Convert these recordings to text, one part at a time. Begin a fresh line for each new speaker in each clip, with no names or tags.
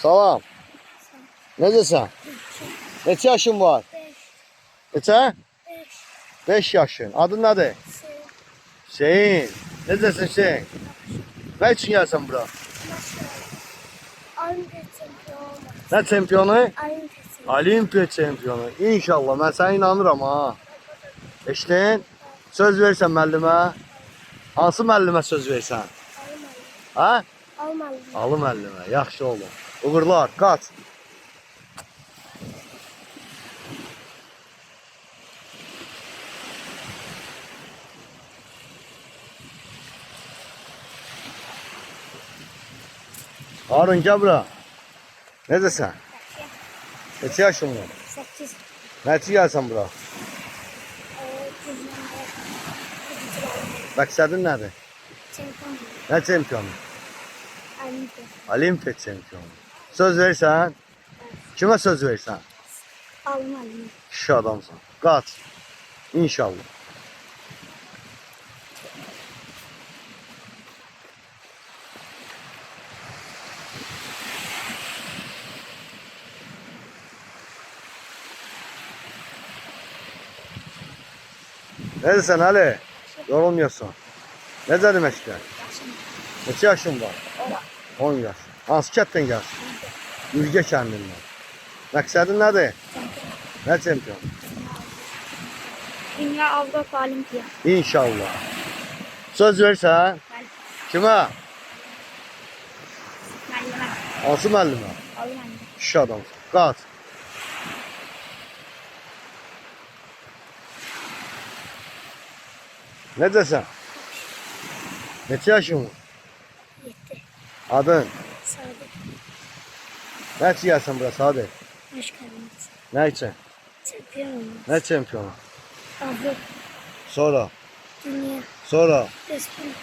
Salam. Necəsən? Neçə yaşın var?
5.
Neçə?
5.
5 yaşın. Adın nədir? Hüseyin. Necəsən Hüseyin? Nə üçün gəlsən bura?
Olimpiya çempionu.
Nə çempionu?
Olimpiya.
Olimpiya çempionu. İnşallah. Mən sənə inanıram ha. Eşitdin? Söz verirsən müəllimə? Hansı müəllimə söz verirsən? Ha?
Almalı.
Alı müəllimə. Yaxşı oldu. Uğurlar. Qaç. Harun gel bura. Neredesin? Neçə yaşın var?
8.
Nəçə gəlsən bura? Məqsədin nədir?
Çempiyon.
Nə çempionu?
Olimpiya.
Olimpiya çempionu. Söz verirsən? Kimə söz verirsən?
Almalı.
Kişi adamsan. Qaç. İnşallah. Neredesin Ali? Yorulmuyorsun. Necədir məşqlər? Neçə yaşın var? 10 yaş. Hansı kətdən gəlsin? Ülgə kəndindən. Məqsədin nədir? Nə çempion?
Dünya, Avropa, Olimpiya.
İnşallah. Söz verirsən? Kimə?
Müəllimə.
Hansı müəllimə?
Almalı.
Kişi adamsın. Qaç. Necəsən? Neçə yaşın var?
7.
Adın?
Sadık.
Nə üçün gəlsən bura Sadık?
Başkanımız.
Nə üçün?
Çempiyon olmuş.
Nə çempionu?
Avrupa.
Sonra?
Dünya.
Sonra?
Respublika.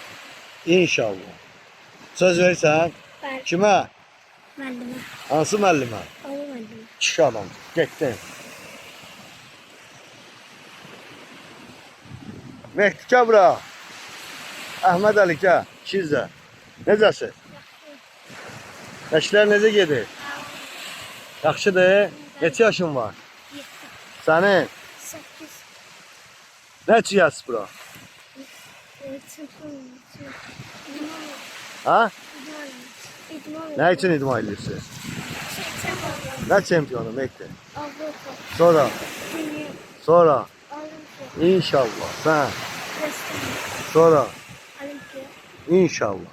İnşallah. Söz verirsən?
Bəli.
Kimə?
Müəllimə.
Hansı müəllimə?
Almalı.
Kişi adam. Getdin. Mehdi gəl bura. Əhməd Ali gəl. İkiz də. Necəsin? Məşqlər necə gedir? Yaxşıdır. Neçə yaşın var?
7.
Sənin?
8.
Nə üçün gəlsin bura?
Çempiyon olmuş.
Ha?
İdman.
Nə üçün idman edirsin? Nə çempionu Mehdi?
Avrupa.
Sonra?
Dünya.
Sonra?
Olimpiya.
İnşallah. Sən?
Respublika.
Sonra?
Olimpiya.
İnşallah.